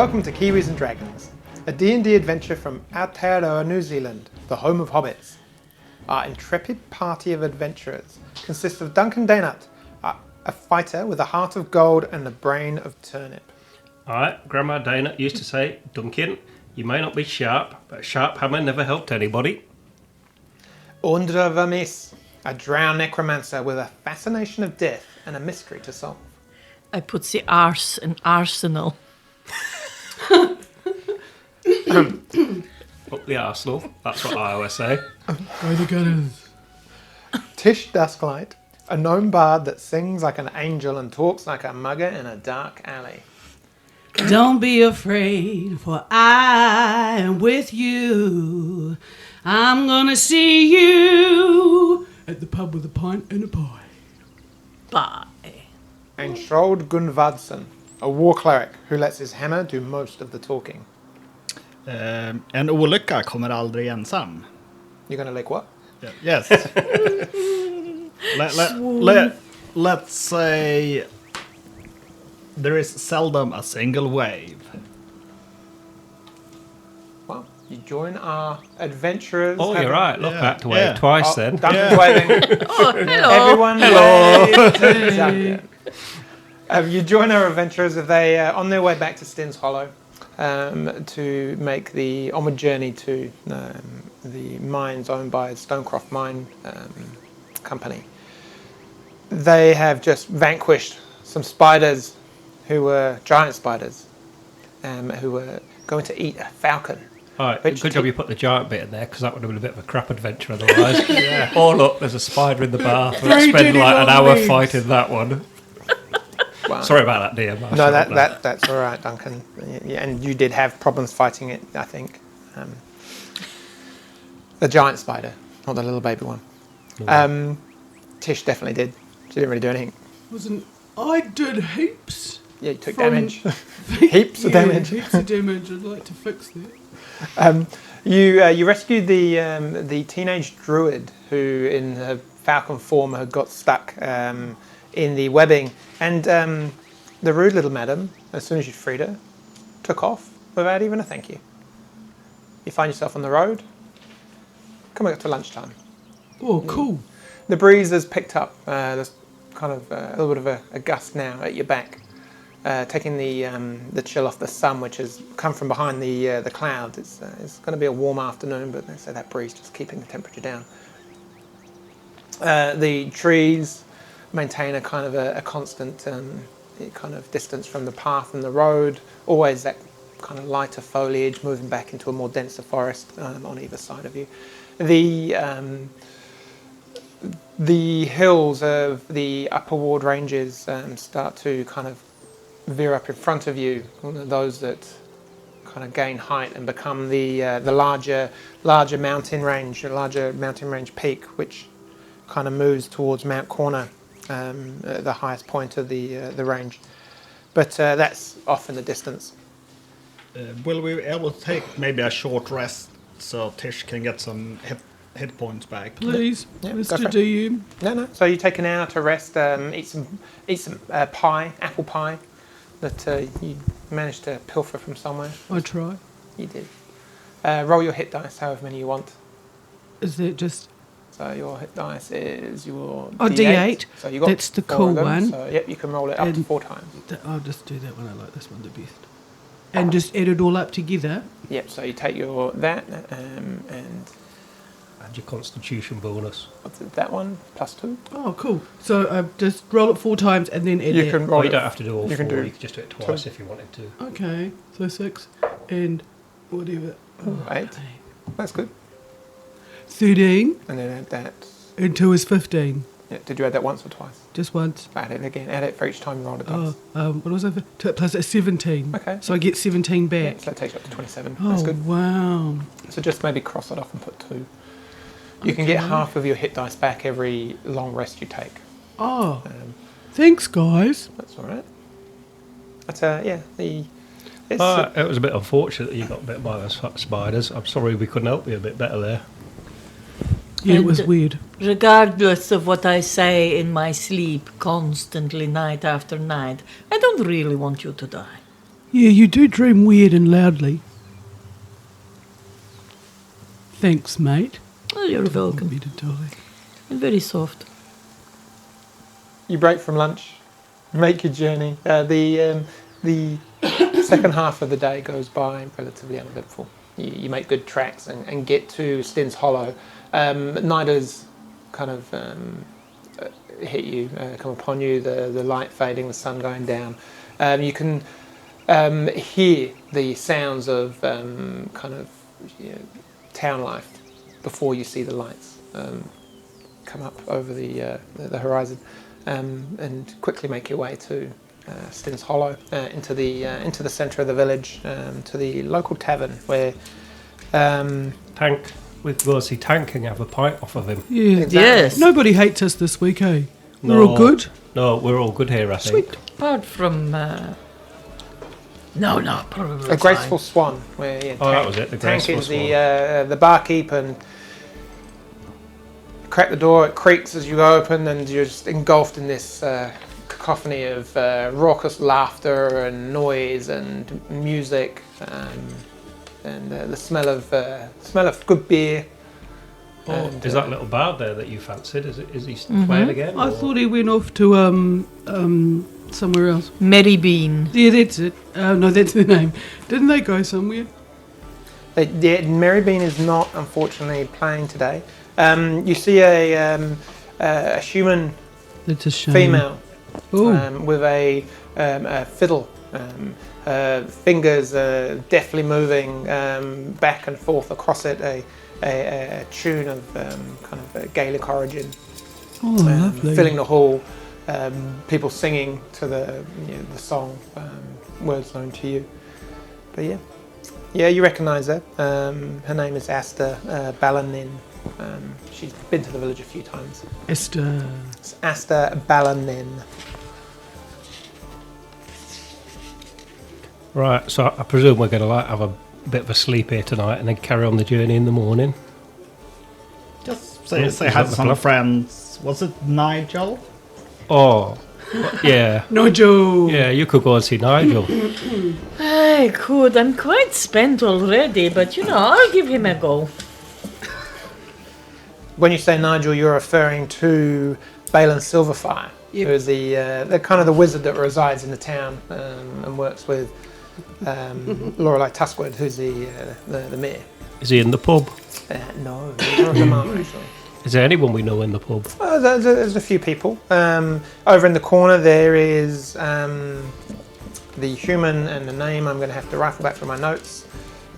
Welcome to Kiwis and Dragons, a D&D adventure from Aotearoa, New Zealand, the home of hobbits. Our intrepid party of adventurers consists of Dunkin, a fighter with a heart of gold and a brain of turnip. Alright, Grandma Dana used to say, Dunkin, you may not be sharp, but a sharp hammer never helped anybody. Undra Vamis, a drowned necromancer with a fascination of death and a mystery to solve. I put the arse in arsenal. Up the arsenal, that's what I always say. By the gunners. Tish Dusklight, a gnome bard that sings like an angel and talks like a mugger in a dark alley. Don't be afraid, for I am with you. I'm gonna see you at the pub with a pint and a pie. Bye. And Strold Gunvardsen, a war cleric who lets his hammer do most of the talking. En olycka kommer aldrig ensam. You're gonna lick what? Yeah. Yes. Let's say there is seldom a single wave. Well, you join our adventurers. Oh, you're right, look, I had to wave twice then. Duncan's waving. Oh, hello. Everyone hello. Waves. Duncan. You join our adventurers as they on their way back to Stin's Hollow to make the onward journey to the mines owned by Stonecroft Mine Company. They have just vanquished some spiders who were giant spiders who were going to eat a falcon. Alright, good job you put the giant bit in there, because that would have been a bit of a crap adventure otherwise. Yeah. Oh look, there's a spider in the bath. Let's spend like an hour fighting that one. Well, sorry about that, dear. No, that's all right, Duncan. Yeah, and you did have problems fighting it, I think. The giant spider, not the little baby one. No. Tish definitely did. She didn't really do anything. I did heaps. Yeah, you took damage. Heaps of damage. Heaps of damage. I'd like to fix that. You rescued the teenage druid who, in her falcon form, had got stuck in the webbing, and the rude little madam, as soon as you'd freed her, took off without even a thank you. You find yourself on the road, coming up to lunchtime. Oh, cool. The breeze has picked up. There's kind of a little bit of a gust now at your back, taking the chill off the sun, which has come from behind the clouds. It's going to be a warm afternoon, but they say that breeze just keeping the temperature down. The trees maintain a kind of a constant kind of distance from the path and the road. Always that kind of lighter foliage moving back into a more denser forest on either side of you. The hills of the Upper Ward Ranges start to kind of veer up in front of you. Those that kind of gain height and become the larger mountain range, peak, which kind of moves towards Mount Corner, the highest point of the range. But that's off in the distance. Will we be able to take maybe a short rest so Tish can get some hit points back? Please, Yeah, Mr. DM. No. So you take an hour to rest, eat some pie, apple pie, that you managed to pilfer from somewhere. I try. You did. Roll your hit dice, however many you want. Is that just... So your hit dice is your D8. So you got That's the 4 cool of them. one. So yep, you can roll it up to 4 times. I'll just do that one. I like this one the best. And just add it all up together. Yep. So you take your that and your constitution bonus. what's it, that one plus 2. Oh, cool. So just roll it 4 times and then add You that. can roll You it. don't have to do all you 4, can do you could just do it twice if you wanted to. Okay, so 6 and whatever. 8. That's good. 13 And then add that. and 2 is 15. Yeah, did you add that once or twice? Just once. Add it again. Add it for each time you roll the dice. What was it? Plus it's 17. Okay. So I get 17 Yeah, back. so that takes you up to 27. Oh, That's good. wow. So just maybe cross it off and put 2. You can get half of your hit dice back every long rest you take. Oh, thanks, guys. That's all right. But yeah, it was a bit unfortunate that you got bit by those spiders. I'm sorry we couldn't help you a bit better there. Yeah, it And was weird. Regardless of what I say in my sleep constantly, night after night, I don't really want you to die. Yeah, you do dream weird and loudly. Thanks, mate. Oh, you're Want welcome. me to die. And very soft. You break from lunch, make your journey. The second half of the day goes by relatively uneventful. You make good tracks and get to Stin's Hollow. Night has kind of hit you, come upon you, the light fading, the sun going down. You can hear the sounds of town life before you see the lights come up over the horizon, and quickly make your way to Stin's Hollow, into the centre of the village, to the local tavern where Tank. We can go see Tank and have a pint off of him. Yeah. Exactly. Yes. Nobody hates us this week, eh? We're all good. No, we're all good here, I think. Sweet. Apart from... No, probably a graceful swan, where That was it, the Tank graceful is the barkeep, and crack the door, it creaks as you open, and you're just engulfed in this cacophony of raucous laughter and noise and music, and the smell of good beer. Oh, And, is that little bard there that you fancied? Is he playing again? I or- thought he went off to somewhere else. Mary Bean. Yeah, that's it. No, that's the name. Didn't they go somewhere? Mary Bean is not, unfortunately, playing today. You see a human That's a shame. female Oh, with a fiddle. Her fingers deftly moving back and forth across it, a tune of kind of a Gaelic origin, lovely. filling the hall. People singing to the song, words known to you. But yeah, you recognise her. Her name is Asta Balanin. She's been to the village a few times. Esther. It's Asta Balanin. Right, so I presume we're going to have a bit of a sleep here tonight and then carry on the journey in the morning. Just Oh, say is hi that to the some plan? friends. Was it Nigel? Oh, yeah. Nigel. Yeah, you could go and see Nigel. I could. I'm quite spent already, but I'll give him a go. When you say Nigel, you're referring to Balin Silverfire, Yep. who is the kind of the wizard that resides in the town and works with Lorelei Tuskwood, who's the mayor. Is he in the pub? No, neither of them are actually. Is there anyone we know in the pub? There's a few people. Over in the corner there is the human, and the name I'm going to have to rifle back through my notes.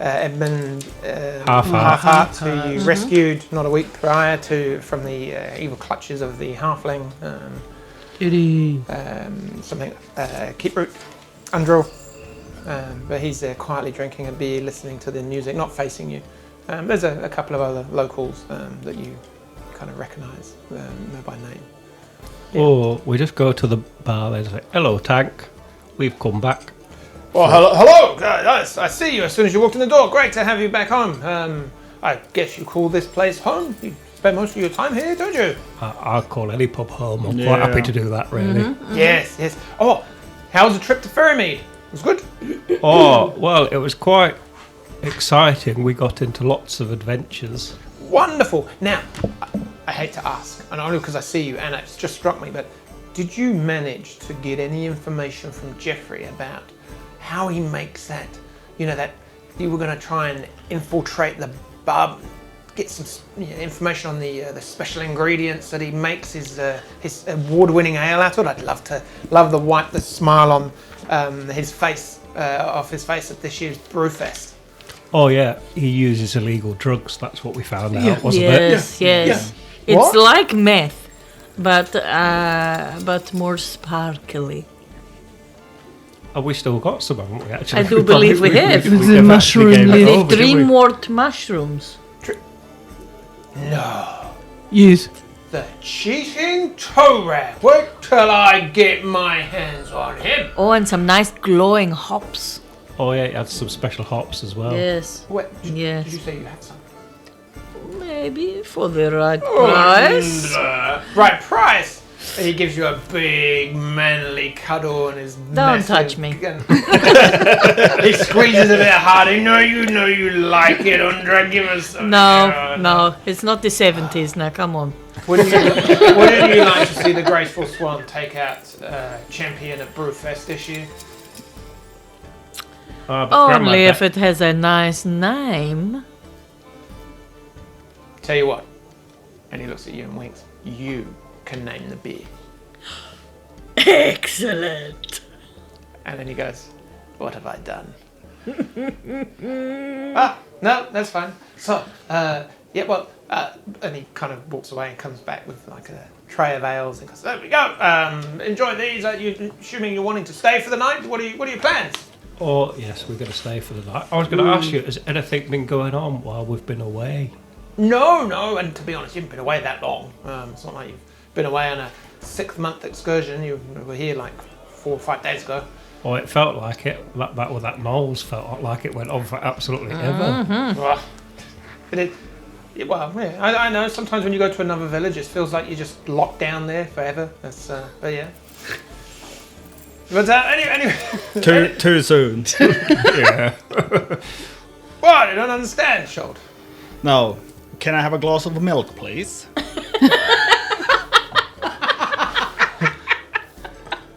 Edmund Half-Heart. who you rescued not a week prior from the evil clutches of the halfling. Eddie. Keeproot, Undrill. But he's there quietly drinking a beer, listening to the music, not facing you. There's a couple of other locals that you kind of recognise, know by name. Oh, we just go to the bar and say, "Hello, Tank. We've come back." Well, hello! Yes, I see you as soon as you walked in the door. Great to have you back home. I guess you call this place home? You spend most of your time here, don't you? I'll call any pub home. I'm Yeah. quite happy to do that, really. Yes. Oh, how was the trip to Ferrymead? It was good? Oh, well, it was quite exciting. We got into lots of adventures. Wonderful. Now, I hate to ask, and only because I see you, and it's just struck me, but did you manage to get any information from Jeffrey about how he makes that, that you were going to try and infiltrate the pub, get some information on the special ingredients that he makes his award-winning ale out of? I'd love the smile on his face, off his face at this year's Brewfest. Oh, yeah, he uses illegal drugs. That's what we found out, Yeah. wasn't it? Yes. It's What? like meth, but more sparkly. Oh, we still got some, haven't we, actually? I do believe we have. It's a never actually mushroom, gave it yeah. over, did we? Dreamwort mushrooms. No. Yes. The cheating toe rag. Wait till I get my hands on him. Oh, and some nice glowing hops. Oh, yeah, he had some special hops as well. Yes. What? Yes. Did you say you had some? Maybe for the right price. Right price. He gives you a big manly cuddle and his Don't touch me. He squeezes a bit harder. No, you know you like it, Undra. Give us some. No, it's not the 70s now. Come on. Wouldn't you like to see the graceful swan take out champion at Brewfest this year? Only if it has a nice name. Tell you what. And he looks at you and winks. You can name the beer. Excellent. And then he goes, what have I done? No, that's fine. So, and he kind of walks away and comes back with like a tray of ales and goes, there we go. Enjoy these. You assuming you're wanting to stay for the night? What are your plans? Oh, yes, we're going to stay for the night. I was going to ask you, has anything been going on while we've been away? No, and to be honest, you haven't been away that long. It's not like you've been away on a 6-month excursion. You were here like 4 or 5 days ago. Oh, it felt like it. That Knowles felt like it went on for absolutely ever. I know. Sometimes when you go to another village, it feels like you're just locked down there forever. That's, but yeah. But anyway. Too soon. Yeah. What? I don't understand, Shold. No. Can I have a glass of milk, please?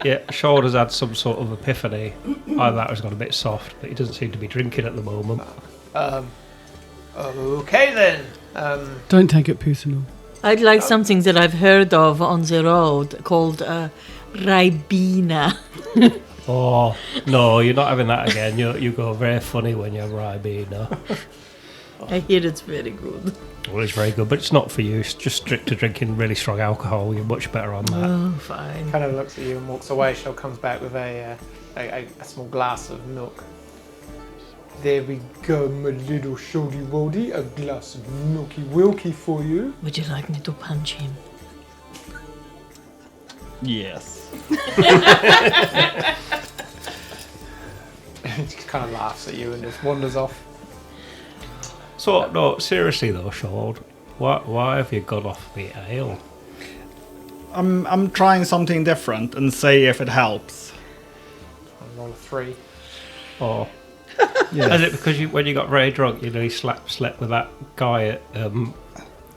Yeah, Shoulders had some sort of epiphany. I thought it was got a bit soft, but he doesn't seem to be drinking at the moment. Okay then. Don't take it personal. I'd like something that I've heard of on the road called Ribena. Oh, no, you're not having that again. You go very funny when you're Ribena. I hear it's very good. Well, it's very good, but it's not for you. It's just strict to drinking really strong alcohol. You're much better on that. Oh, fine. Kind of looks at you and walks away. Shell comes back with a small glass of milk. There we go, my little Sholdy Woldy. A glass of milky wilky for you. Would you like me to punch him? Yes. He just kind of laughs at you and just wanders off. So, no, seriously though, Shord, why have you gone off the ale? I'm trying something different and see if it helps. I'll roll a 3. Or is it because when you got very drunk, you nearly slept with that guy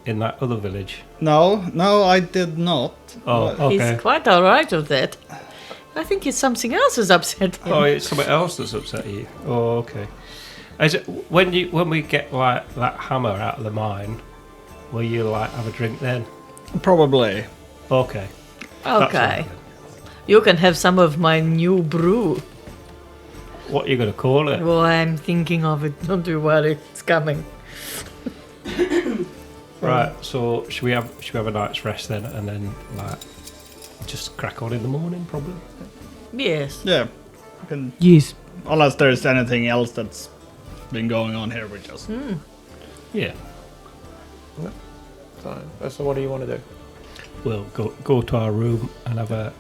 in that other village? No, I did not. Oh, okay. He's quite alright with that. I think it's something else that's upset him. Oh, it's something else that's upset you. Oh, okay. Is it when we get like that hammer out of the mine, will you like have a drink then? Probably. Okay. Okay. You can have some of my new brew. What are you going to call it? Well, I'm thinking of it. Don't you worry, it's coming. Right. So should we have a night's rest then, and then like just crack on in the morning, probably? Yes. Yeah. Yes. Unless there's anything else that's been going on here, we just. Yeah. So what do you want to do? We'll go to our room and have a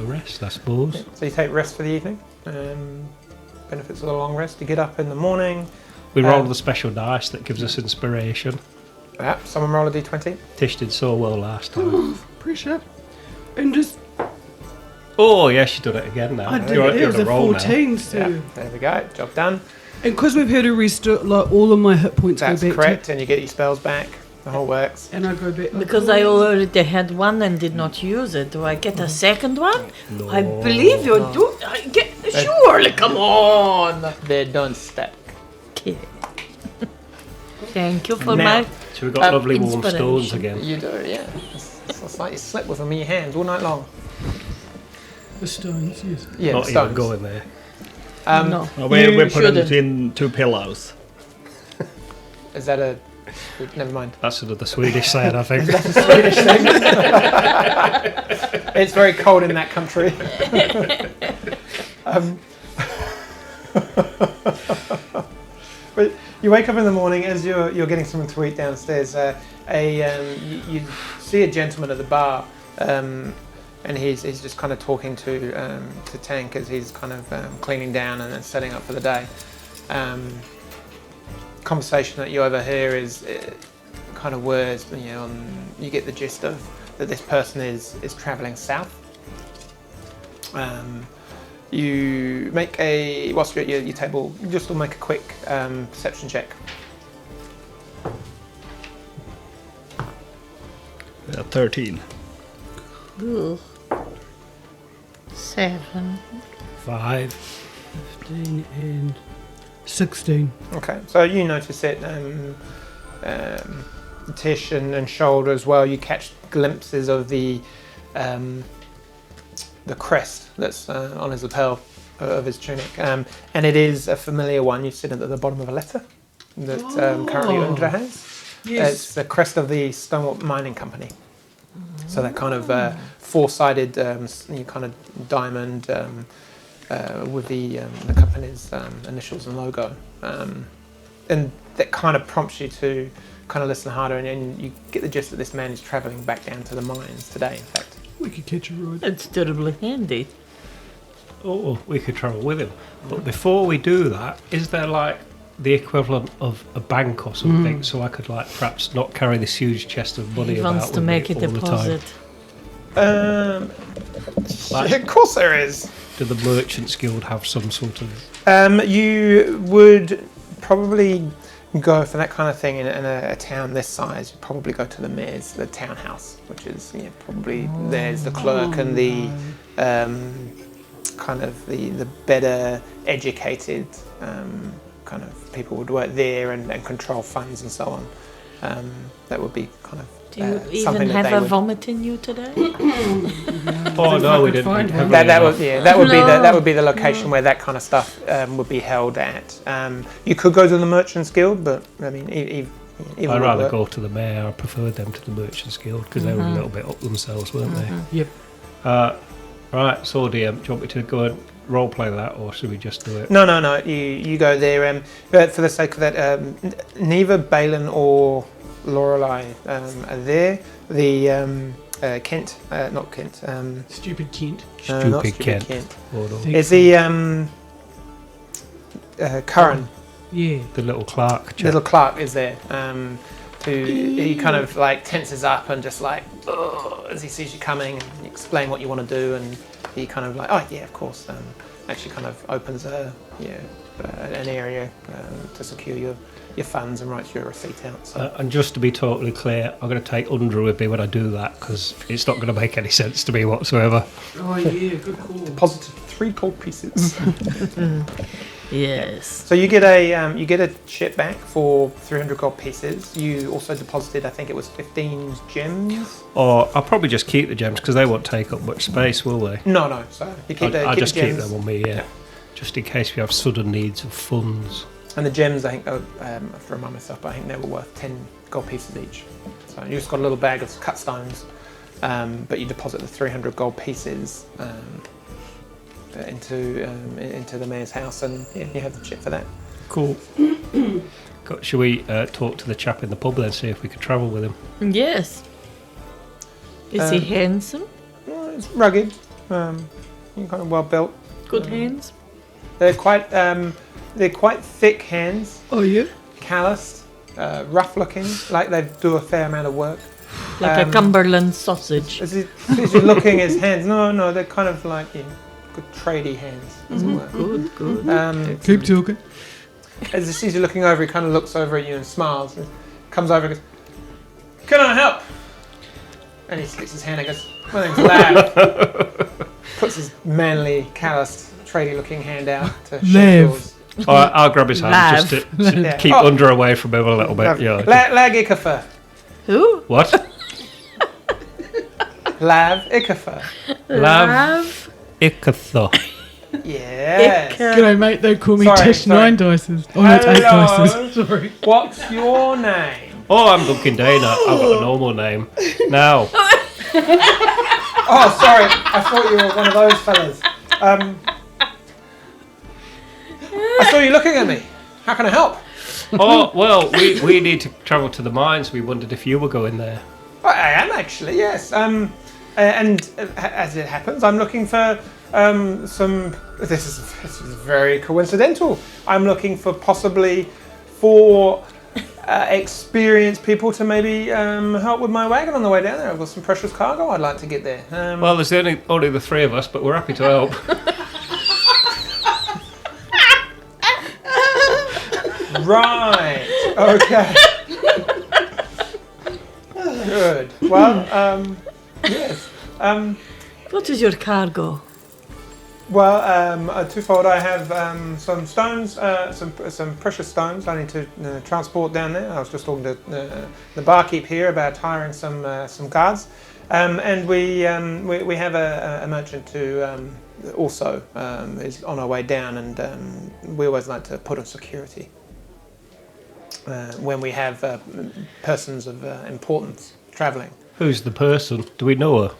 rest, I suppose. So you take rest for the evening. Benefits of the long rest. You get up in the morning. We roll the special dice that gives us inspiration. Yeah, someone roll a d20. Tish did so well last time. Appreciate it. And just, Oh, yeah, she done it again now. I did You're it. It was on a roll now. 14, so. Yeah, there we go. Job done. And because we've had a restore, like all of my hit points That's go back correct, and you get your spells back. The whole works. and I go back. Because I already had one and did not use it. Do I get a second one? No. I believe you do. Surely, come on. They're done stack. Okay. Thank you for Now- my... So we've got lovely warm inspiration. stones again. You do, yeah. It's like you slept with them in your hands all night long. The stones, yes. Yeah, Not the even stones. going there. No. We You put it shouldn't. between 2 pillows. Is that a... Never mind. That's another Swedish saying, I think. Swedish thing. It's very cold in that country. But you wake up in the morning as you're getting something to eat downstairs. You see a gentleman at the bar, and he's just kind of talking to Tank as he's kind of cleaning down and then setting up for the day. Conversation that you overhear is kind of words, you get the gist of that this person is travelling south. You make whilst you're at your table, you just will make a quick perception check. 13. Ooh. 7. 5. 15 and 16. Okay, so you notice it, Tish and Shoulder as well. You catch glimpses of the crest that's on his lapel of his tunic, and it is a familiar one. You've seen it at the bottom of a letter that currently Undra has. Yes. It's the crest of the Stonewarp Mining Company. So that kind of four-sided kind of diamond with the company's initials and logo, and that kind of prompts you to kind of listen harder, and you get the gist that this man is travelling back down to the mines today. In fact, We could catch a ride. That's terribly handy. Oh, we could travel with him. But before we do that, is there like the equivalent of a bank or something, so I could like perhaps not carry this huge chest of money He about wants to with make me a all the time? deposit. of course there is. Do the Merchants Guild have some sort of? You would probably go for that kind of thing in a town this size. You'd probably go to the mayor's, the townhouse, which is probably there's the clerk and the kind of the better educated kind of people would work there and control funds and so on. That would be kind of Do you even something that have they a would. vomit in you today? Oh no, we didn't. find have one. That any would of that would be the location where that kind of stuff would be held at. You could go to the Merchants Guild, but I mean, either I'd would rather work. go to the mayor. I preferred them to the Merchants Guild because they were a little bit up themselves, weren't Yep. they? Right, so DM, do you want me to go and role play that, or should we just do it? No. You go there. But for the sake of that, neither Balin or Lorelei are there. The Kent, not Kent. Stupid Kent. Not Stupid Kent. Hold on. Is the Curran, Yeah. The little Clark chap. little clerk, is there? He kind of like tenses up and just like as he sees you coming, and you explain what you want to do, and he kind of like, oh yeah, of course. Actually, kind of opens an area to secure your funds and writes your receipt out. So. And just to be totally clear, I'm going to take Undra with me when I do that because it's not going to make any sense to me whatsoever. Oh yeah, good call. Deposited 3 gold pieces. Yes. So you get a chip back for 300 gold pieces. You also deposited, I think it was 15 gems. Or I'll probably just keep the gems because they won't take up much space, will they? No. So you keep I'll just the keep gems. them on me, yeah. Just in case we have sudden needs of funds. And the gems, I think, I have to remind myself, but I think they were worth 10 gold pieces each. So you just got a little bag of cut stones, but you deposit the 300 gold pieces into the mayor's house, and you have the chip for that. Cool. Should we talk to the chap in the pub then, see if we could travel with him? Yes. Is he handsome? Well, it's rugged, kind of well built. Good hands? They're quite thick hands, Oh yeah. calloused, rough looking, like they do a fair amount of work. Like a Cumberland sausage. As you're looking at his hands, no, they're kind of like good tradie hands, as it were. Good. Keep talking. As he sees you looking over, he kind of looks over at you and smiles, and comes over and goes, "Can I help?" And he sticks his hand and goes, "My name's Lav." Puts his manly, calloused, tradie-looking hand out to shake Lav. yours. I'll grab his hand Lav. just to Yeah. keep Oh. Undra away from him a little bit. Yeah. Lag Ikafer. Who? What? Lav Ikafer. Lav Ikatho. Yes. G'day mate, they call me Sorry, Tish sorry. 9 dices. Oh no, it's 8 Hello. dices. Sorry. What's your name? Oh, I'm Dunkin Dana. I've got a normal name. Now, Oh, sorry. I thought you were one of those fellas. I saw you looking at me. How can I help? well, we need to travel to the mines. We wondered if you were going there. Well, I am actually, yes. And as it happens, I'm looking for some. This is very coincidental. I'm looking for possibly 4 experienced people to maybe help with my wagon on the way down there. I've got some precious cargo I'd like to get there. Well, there's only the three of us, but we're happy to help. Right. Okay. Good. Well, yes. What is your cargo? Well, twofold. I have some stones, some precious stones I need to transport down there. I was just talking to the barkeep here about hiring some guards, and we have a merchant who also is on our way down, and we always like to put on security when we have persons of importance travelling. Who's the person? Do we know her?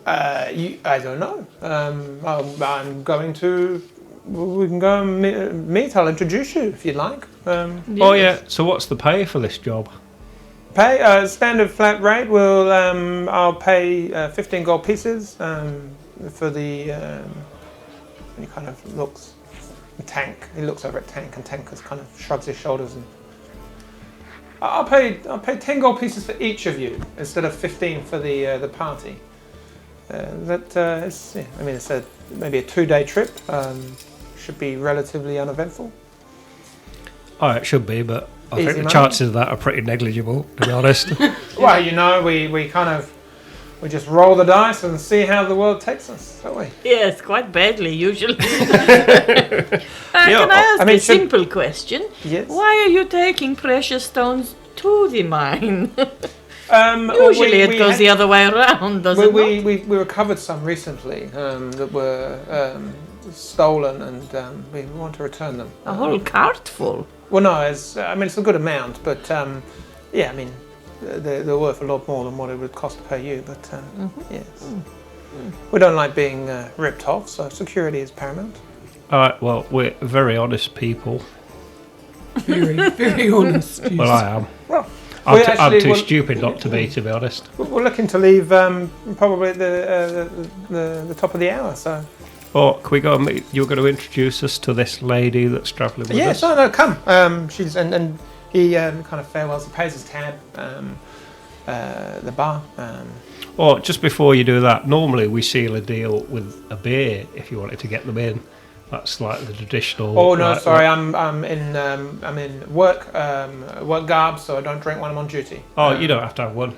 I don't know. I'm going to. We can go and meet. I'll introduce you if you'd like. Oh yeah. So what's the pay for this job? Pay standard flat rate. I'll pay 15 gold pieces for the. He kind of looks. Tank. He looks over at Tank, and Tank just kind of shrugs his shoulders and. I'll pay 10 gold pieces for each of you instead of 15 for the party. It's, I mean, it's maybe a 2-day trip. Should be relatively uneventful. Oh, it should be, but I Easy think the money. chances of that are pretty negligible, to be honest. Well, we just roll the dice and see how the world takes us, don't we? Yes, quite badly usually. Can I ask a simple question? Yes. Why are you taking precious stones to the mine? Well, Usually it goes the other way around, doesn't it? We recovered some recently that were stolen, and we want to return them. A whole cart full. Well, no, it's a good amount, but yeah, I mean, they're worth a lot more than what it would cost to pay you. But yes, we don't like being ripped off, so security is paramount. All right. Well, we're very honest people. Very, very honest. Jesus. Well, I am. Well, I'm too stupid not to be honest. We're looking to leave probably at the top of the hour, so. Or can we go and meet? You're going to introduce us to this lady that's travelling with us? Yes, no, come. She's and he kind of farewells. He pays his tab. The bar. Or just before you do that, normally we seal a deal with a beer if you wanted to get them in. That's like the traditional. Oh no, sorry, I'm in work garb, so I don't drink when I'm on duty. Oh, you don't have to have one.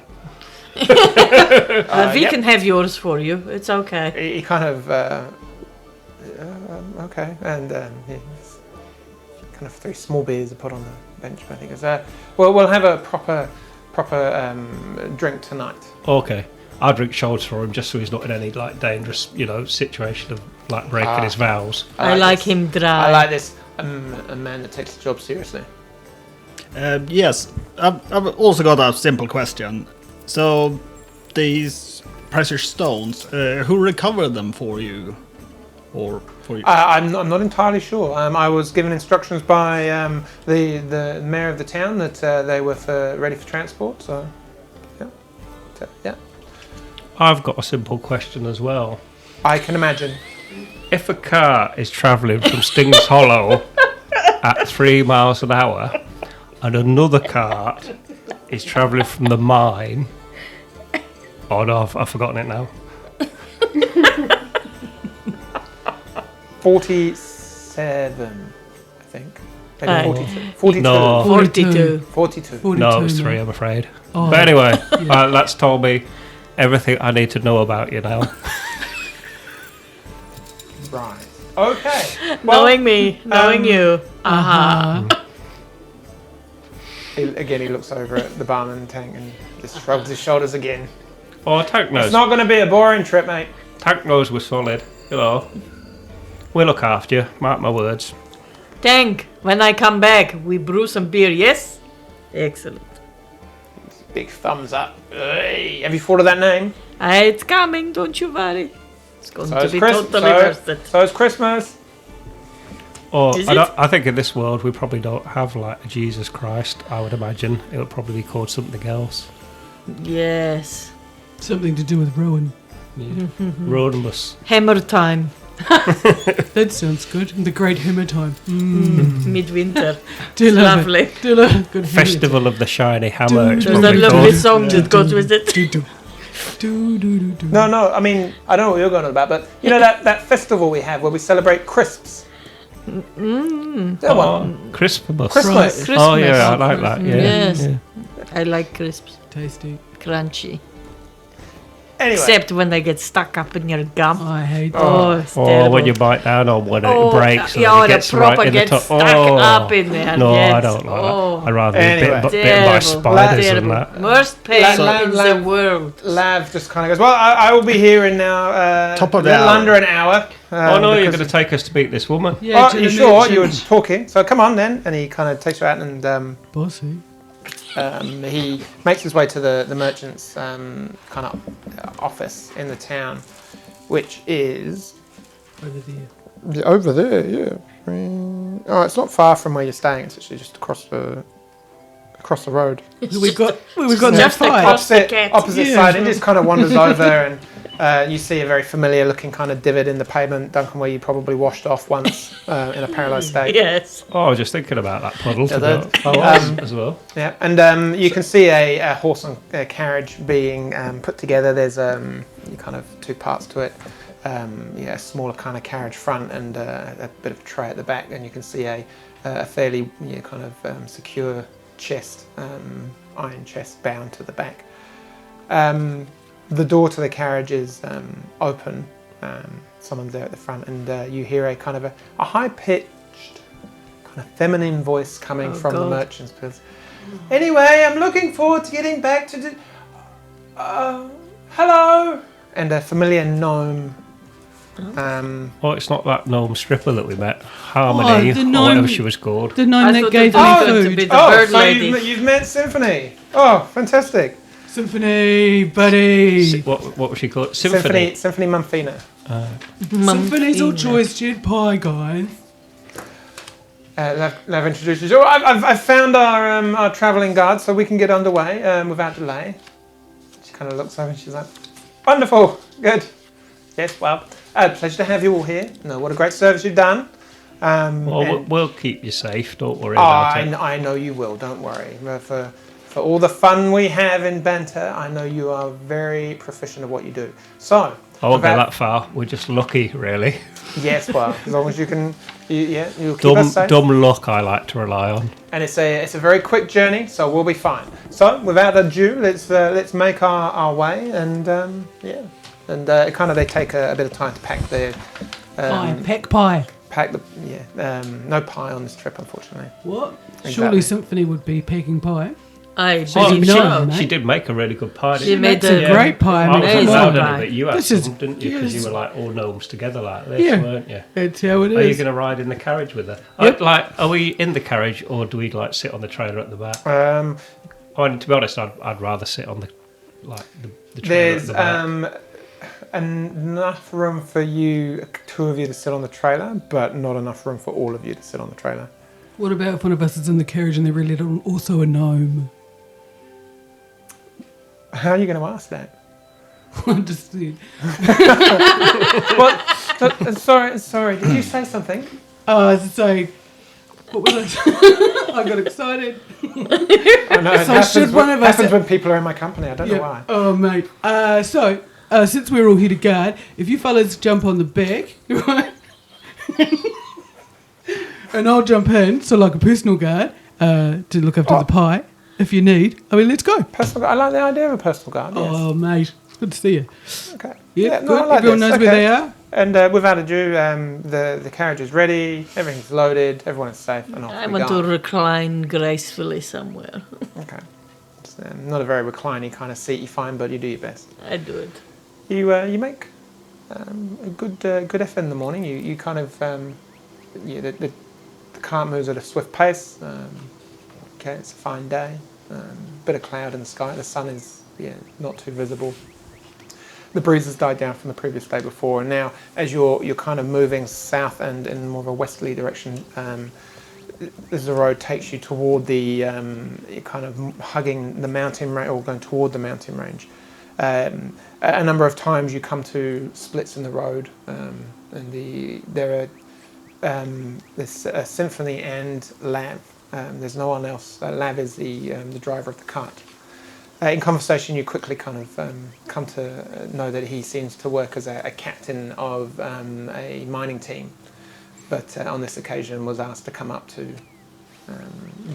We can have yours for you. It's okay. He kind of okay, and kind of 3 small beers are put on the bench. I think we'll have a proper drink tonight. Okay, I'll drink shots for him just so he's not in any like dangerous, situation of like breaking his vows. I like him dry. I like this a man that takes the job seriously. Yes, I've also got a simple question. So, these precious stones, who recovered them for you, or for you? I'm not entirely sure. I was given instructions by the mayor of the town that they were ready for transport. So, yeah. I've got a simple question as well. I can imagine. If a car is travelling from Sting's Hollow at 3 miles an hour, and another cart is travelling from the mine. Oh no, I've forgotten it now. 47, I think. Maybe 42. 42. No. 42. 42. No, it was 3, I'm afraid. Oh. But anyway, that's told me everything I need to know about you now. Right. Okay. Well, Knowing me, knowing you. he looks over at the barman Tank and just shrugs his shoulders again. Oh, Tank knows. It's not going to be a boring trip, mate. Tank knows we're solid. We'll look after you. Mark my words. Tank, when I come back, we brew some beer, yes? Excellent. Big thumbs up. Hey, have you thought of that name? It's coming, don't you worry. It's going So to it's be Christmas. totally worth it. So it's Christmas. Or Is I think in this world we probably don't have like a Jesus Christ. I would imagine it would probably be called something else. Yes. Something to do with Rowan. Rodimus. Hammer time. That sounds good. The great hammer time. Midwinter. Do love Lovely. it. Do love it. Good hammer Festival of the Shiny Hammer. It's There's what a we lovely call it. song that goes with it. No, I mean, I don't know what you're going on about, but you know that festival we have where we celebrate crisps? That one. Christmas. Christmas. Oh yeah, I like that. Yeah. Yes. Yeah. I like crisps. Tasty. Crunchy. Anyway, Except when they get stuck up in your gum. I hate that. Oh, it's Or terrible. when you bite down on one and Oh, it breaks and yeah, it gets the proper right in the gets top. stuck up in there. No, I Yes. don't like Oh. that. I'd rather Anyway. be bitten by Terrible. spiders Terrible. than that. Worst pain in the Lav- world. Lav just kind of goes, well, I will be here in now Top of a the little hour. under an hour. Oh no, you're because- going to take us to beat this woman. Yeah, Oh, to you the sure? merchant. You were talking. So come on then. And he kind of takes you out and Bossy. he makes his way to the merchant's kind of office in the town, which is Over there. over there. Yeah. Oh, it's not far from where you're staying. It's actually just across the road. We got that Just fight. across- Opposite Yeah, side. sure. It just kind of wanders over and you see a very familiar looking kind of divot in the pavement, Duncan, where you probably washed off once in a paralysed state. Yes. Oh, I was just thinking about that puddle Yeah, to that- go. Oh, as well. Yeah, and you can see a horse and carriage being put together. There's kind of two parts to it. A smaller kind of carriage front and a bit of tray at the back, and you can see a fairly kind of secure chest, iron chest bound to the back. The door to the carriage is open. Someone's there at the front, and you hear a kind of a high-pitched, kind of feminine voice coming from the God. merchant's place. Anyway, I'm looking forward to getting back to hello! And a familiar gnome. Oh, it's not that gnome stripper that we met. Harmony, the or gnome- whatever she was called. The gnome I that thought gave it was me going to be food. the Oh, bird so lady. you've met Symphony. Oh, fantastic. Symphony, buddy. What was she called? Symphony. Symphony Mumfina. Symphony's all choice chilled pie, guys. Lav introduces you. Oh, I've found our travelling guard, so we can get underway without delay. She kind of looks over and she's like, wonderful, good. Yes, well, pleasure to have you all here. No, what a great service you've done. Well, we'll keep you safe. Don't worry about it. I know you will, don't worry. For all the fun we have in banter, I know you are very proficient at what you do. So, I won't go without- that far. We're just lucky, really. yes, well, as long as you can, you'll keep us safe. Dumb luck I like to rely on. And it's a very quick journey, so we'll be fine. So, without ado, let's make our way, and kind of they take a bit of time to pack the Pie, peck pie. no pie on this trip, unfortunately. What? Exactly. Surely Symphony would be peking pie. I Oh, believe she- so. mate. she did make a really good pie. She didn't made That's a a great pie. I I mean, was amazing come allowed on. pie. in, but you had This is- some, didn't you? Because yes. you were like all gnomes together like this, Yeah. weren't you? That's how it Are you is. going to ride in the carriage with her? Yep. Are we in the carriage, or do we like sit on the trailer at the back? Um, I mean, to be honest, I'd rather sit on the trailer at there's the back. enough room for two of you to sit on the trailer, but not enough room for all of you to sit on the trailer. What about if one of us is in the carriage and they're really also a gnome? How are you going to ask that? I'm just saying. Sorry. Did you say something? So, what was I? I got excited. Oh, no, it So happens, should one of us- happens when people are in my company. I don't know why. Oh, mate. Since we're all here to guard, if you fellas jump on the back, right? And I'll jump in, so like a personal guard, to look after the pie, if you need. I mean, let's go. Personal guard. I like the idea of a personal guard. Yes. Oh, mate. It's good to see you. Okay. Yeah, no, good. I like Everyone this. knows where Okay. they are. And without ado, the carriage is ready. Everything's loaded. Everyone is safe. And off I we want go. to recline gracefully somewhere. Okay. It's not a very recliny kind of seat you find, but you do your best. I do it. You make a good effort in the morning. You kind of the cart moves at a swift pace. Okay, it's a fine day. Bit of cloud in the sky. The sun is not too visible. The breeze has died down from the previous day before, and now as you're kind of moving south and in more of a westerly direction, as the road takes you toward the you're kind of hugging the mountain range or going toward the mountain range. A number of times you come to splits in the road and there are there's Symphony and Lav. There's no one else. Lav is the driver of the cart. In conversation, you quickly kind of come to know that he seems to work as a captain of a mining team, but on this occasion was asked to come up to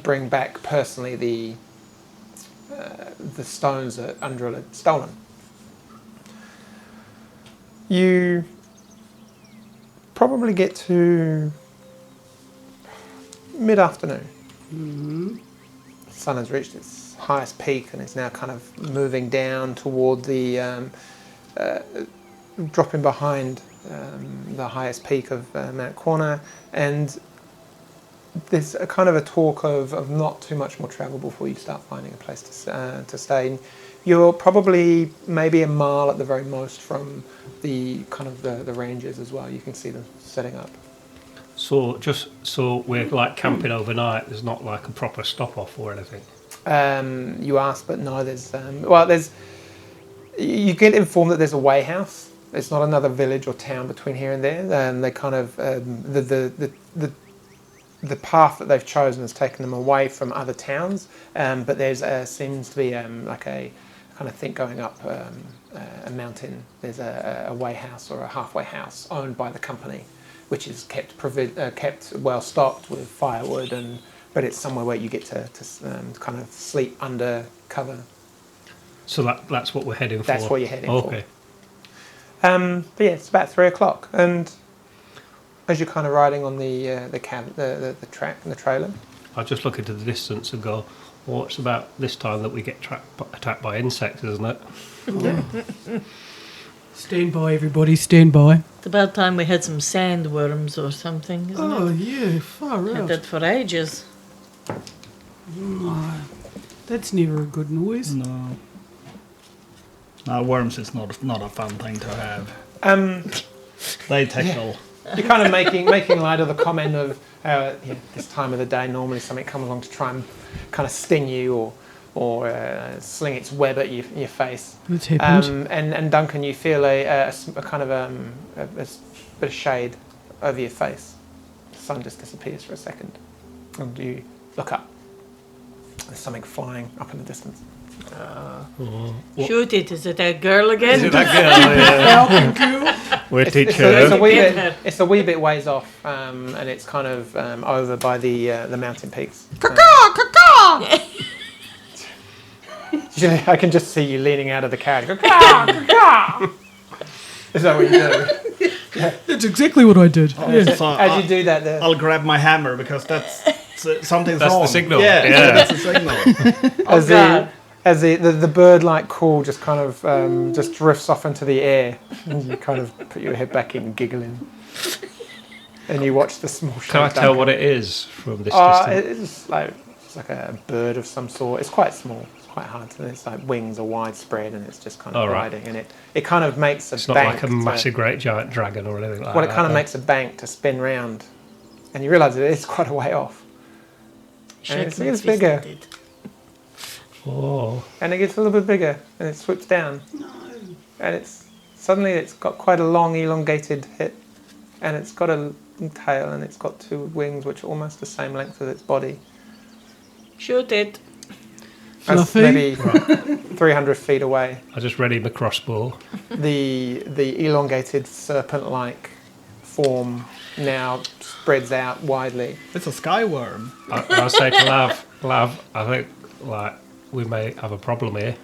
bring back personally the stones that Undril had stolen. You probably get to mid-afternoon. Mm-hmm. The sun has reached its highest peak and is now kind of moving down toward the dropping behind the highest peak of Mount Corner, and there's a kind of a talk of not too much more travel before you start finding a place to stay. You're probably maybe a mile at the very most from the kind of the ranges as well. You can see them setting up. So we're like camping overnight. There's not like a proper stop off or anything. You ask, but no. There's. You get informed that there's a way house. It's not another village or town between here and there. They kind of the path that they've chosen has taken them away from other towns. But there's seems to be like a kind of think going up a mountain. There's a way house or a halfway house owned by the company, which is kept well stocked with firewood, but it's somewhere where you get to kind of sleep under cover. So that's what we're heading for. That's what you're heading for. Okay. But yeah, it's about 3:00, and as you're kind of riding on the track and the trailer, I just look into the distance and go, well, it's about this time that we get attacked by insects, isn't it? Stand by, everybody, stand by. It's about time we had some sandworms or something, isn't Oh, it? yeah, far Had out. that for ages. Oh, that's never a good noise. No. No, worms is not a fun thing to have. They tickle. you're kind of making light of the comment of this time of the day normally something comes along to try and kind of sting you or sling its web at your face. What's happened? And Duncan, you feel a kind of a bit of shade over your face. The sun just disappears for a second, and you look up. There's something flying up in the distance. Shoot it. Is it that girl again? Is it that girl? Yeah. We're teaching her. It's a wee bit ways off, and it's kind of over by the mountain peaks. I can just see you leaning out of the carriage. Is that what you do? That's exactly what I did. Yeah. So As you do that, I'll grab my hammer because that's something's That's wrong. the signal. Yeah, Yeah. that's the signal. as the bird-like call just kind of just drifts off into the air, and you kind of put your head back in, giggling, and you watch the small. Can I tell what it is from this distance? It's like a bird of some sort. It's quite small. It's quite hard to. It's like wings are widespread, and it's just kind of gliding, and it kind of makes a It's bank. not like a massive, great giant dragon or anything like that. Well, it kind of makes a bank to spin round, and you realise it is quite a way off. And it gets bigger, Oh. and it gets a little bit bigger, and it swoops down. No. And it's got quite a long, elongated head, and it's got a tail, and it's got two wings, which are almost the same length as its body. Shoot it. That's Fluffy? maybe 300 feet away. I just ready my crossbow. The elongated serpent-like form now spreads out widely. It's a sky worm. I'll say to Lav, I think like we may have a problem here.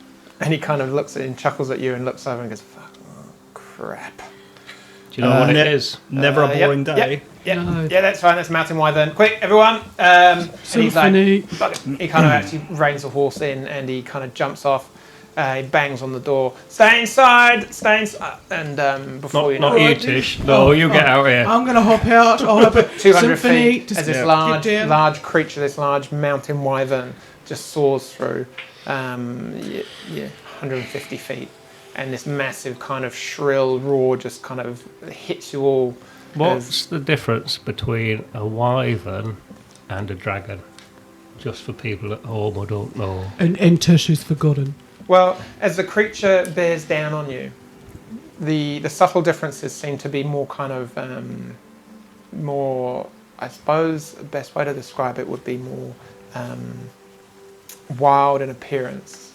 And he kind of looks at it and chuckles at you and looks over and goes, "Fuck, oh, crap." Do you know what it is? Never a boring yep, day. Yep, No. yeah, that's fine. That's mountain wyvern. Quick, everyone! And he's like, Symphony. he kind of actually reins the horse in and he kind of jumps off. He bangs on the door. Stay inside! Stay inside! And before you know Not you, it, Tish. No, you get out here. I'm going to hop out. I'll have a 200 Symphony. feet Just as this get down. large creature, this large mountain wyvern, just soars through. 150 feet, and this massive kind of shrill roar just kind of hits you all. What's the difference between a wyvern and a dragon? Just for people at home who don't know. And Tish is forgotten. Well, as the creature bears down on you, the subtle differences seem to be more kind of more. I suppose the best way to describe it would be more wild in appearance,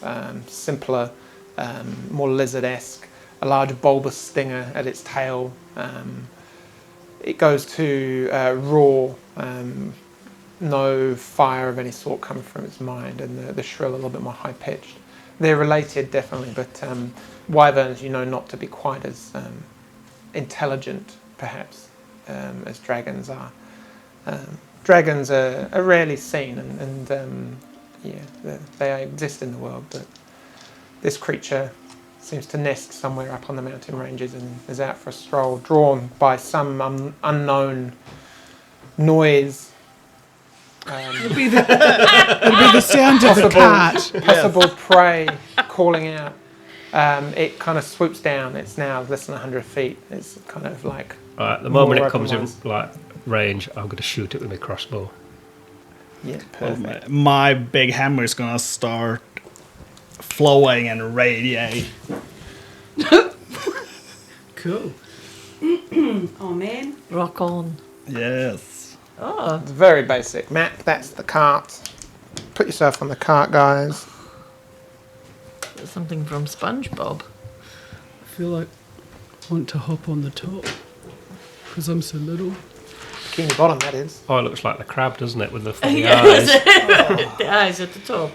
simpler, more lizard-esque. A large bulbous stinger at its tail. It goes to raw. No fire of any sort coming from its mind, and the shrill a little bit more high-pitched. They're related, definitely, but wyverns, not to be quite as intelligent, perhaps, as dragons are. Dragons are rarely seen, and they exist in the world, but this creature seems to nest somewhere up on the mountain ranges and is out for a stroll, drawn by some unknown noise. It'll be the sound of the cat. Possible prey calling out. It kind of swoops down. It's now less than 100 feet. It's kind of like... The moment it comes in range, I'm going to shoot it with my crossbow. Yeah, perfect. My big hammer is gonna start flowing and radiate. Cool. Oh man. Rock on. Yes. Oh, It's very basic. Matt, that's the cart. Put yourself on the cart, guys. something from SpongeBob. I feel like I want to hop on the top because I'm so little. Bikini bottom, that is. Oh, it looks like the crab, doesn't it, with the funny Yes. eyes? The eyes at the top.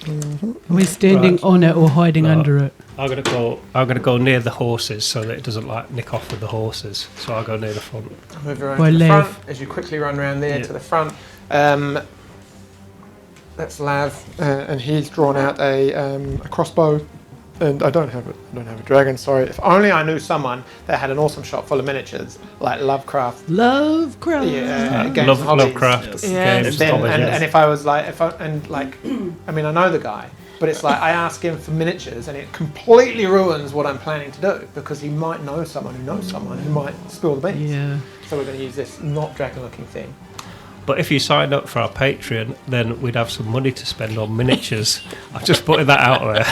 Are we standing Right. on it or hiding No. under it? I'm gonna go near the horses so that it doesn't like nick off with the horses. So I'll go near the front. Move around By to the Lev. front as you quickly run around there Yeah. to the front. That's Lav, and he's drawn out a crossbow. And I don't have a dragon. Sorry. If only I knew someone that had an awesome shop full of miniatures, like Lovecraft. Lovecraft. Yeah, games and hobbies. Lovecraft Yes. Yeah. games. Then, hobbies, yes. and if I was like, I mean, I know the guy, but it's like I ask him for miniatures, and it completely ruins what I'm planning to do because he might know someone who knows someone who might spill the beans. Yeah. So we're going to use this not dragon-looking thing. But if you signed up for our Patreon, then we'd have some money to spend on miniatures. I'm just putting that out there.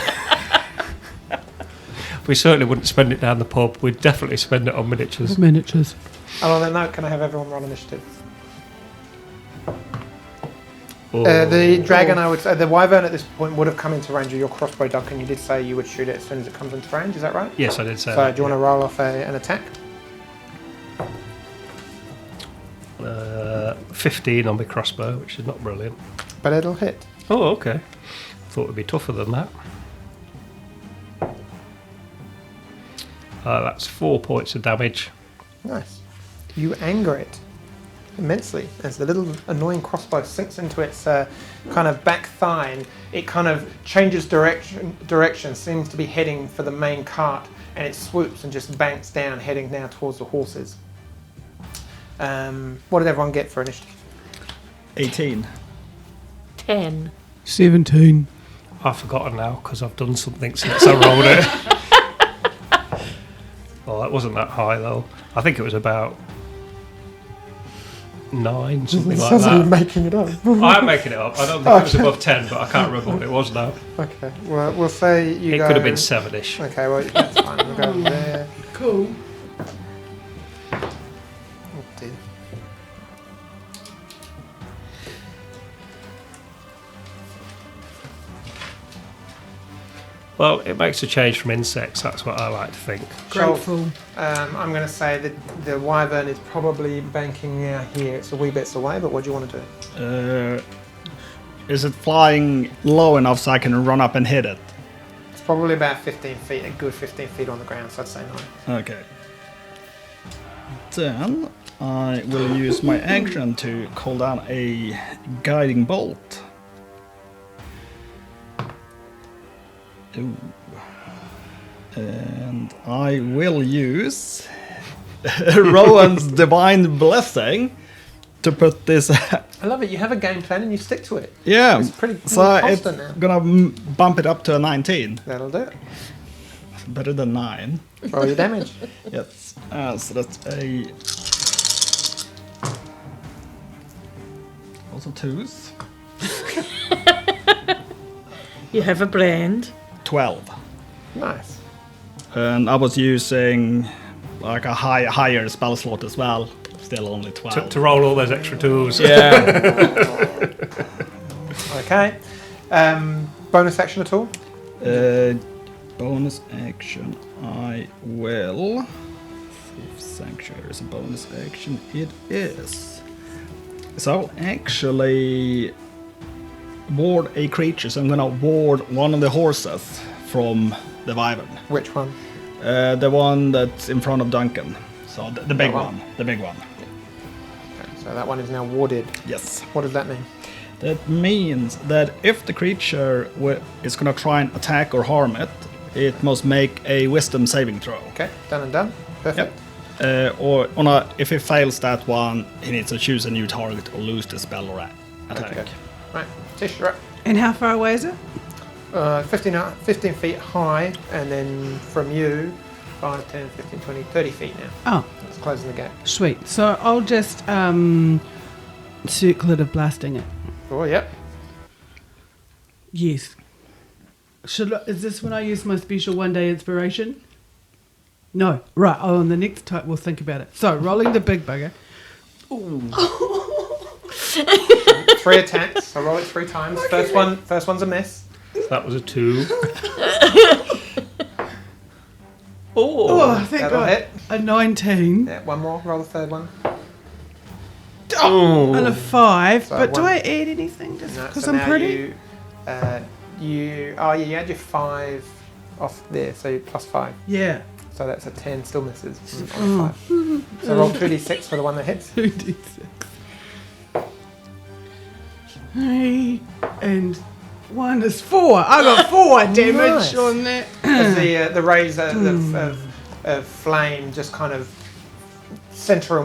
We certainly wouldn't spend it down the pub. We'd definitely spend it on miniatures. Miniatures. And on that note, can I have everyone roll initiative? Oh. The dragon, I would say, the wyvern at this point would have come into range of your crossbow, Duncan. You did say you would shoot it as soon as it comes into range. Is that right? Yes, I did say So that. do you want to roll off an attack? 15 on my crossbow, which is not brilliant. But it'll hit. Oh, okay. Thought it'd be tougher than that. That's 4 points of damage. Nice. You anger it immensely as the little annoying crossbow sinks into its kind of back thigh, and it kind of changes direction, seems to be heading for the main cart, and it swoops and just banks down, heading now towards the horses. What did everyone get for initiative? 18. 10. 17. I've forgotten now because I've done something since I rolled it. Oh, that wasn't that high though. I think it was about 9, something like that. making it up. I'm making it up. I don't think it was above 10, but I can't remember what it was now. Okay, well, we'll say you It go... could have been 7-ish. Okay, well, that's fine. We'll go there. Cool. Oh, dear. Well, it makes a change from insects. That's what I like to think. Grateful. I'm going to say that the wyvern is probably banking out here. It's a wee bits away, but what do you want to do? Is it flying low enough so I can run up and hit it? It's probably about 15 feet, a good 15 feet on the ground, so I'd say 9. Okay. Then I will use my action to call down a guiding bolt. Ooh. And I will use Rowan's divine blessing to put this. I love it. You have a game plan and you stick to it. Yeah, It's pretty so it's constant now. gonna bump it up to a 19. That'll do it. Better than 9. Roll your damage. Yes. So that's a. Also 2s. You have a brand. 12. Nice. And I was using like a higher spell slot as well. Still only 12. To roll all those extra tools. Yeah. Okay. Bonus action at all? Bonus action. I will. If Sanctuary is a bonus action, it is. So I'll actually ward a creature. So I'm gonna ward one of the horses from the wyvern. Which one? The one that's in front of Dunkin. So the big That one? one. The big one. Okay, so that one is now warded. Yes. What does that mean? That means that if the creature is gonna try and attack or harm it, it must make a wisdom saving throw. Okay, done and done. Perfect. If it fails that one, he needs to choose a new target or lose the spell or attack. Okay. Right, Tish, you're up. And how far away is it? 15 feet high, and then from you, 5, 10, 15, 20, 30 feet now. Oh, It's closing the gap. sweet. So I'll just circlet of blasting it. Oh, yep. Yes. Is this when I use my special 1-day inspiration? No. Right. Oh, on the next type we'll think about it. So rolling the big bugger. 3 attacks. I roll it 3 times. First one's a miss. That was a 2. Oh, thank That'll God. hit. A 19 Yeah, one more. Roll the third one. and a 5. So but do one- I add anything just No, because so I'm now pretty? you add your 5 off there, so you're plus 5. Yeah. So that's a 10, still misses on a 5. So roll 2d6 for the one that hits. 2d6. 3 and 1 is 4. I got 4 damage Nice. on that. As the rays of flame just kind of center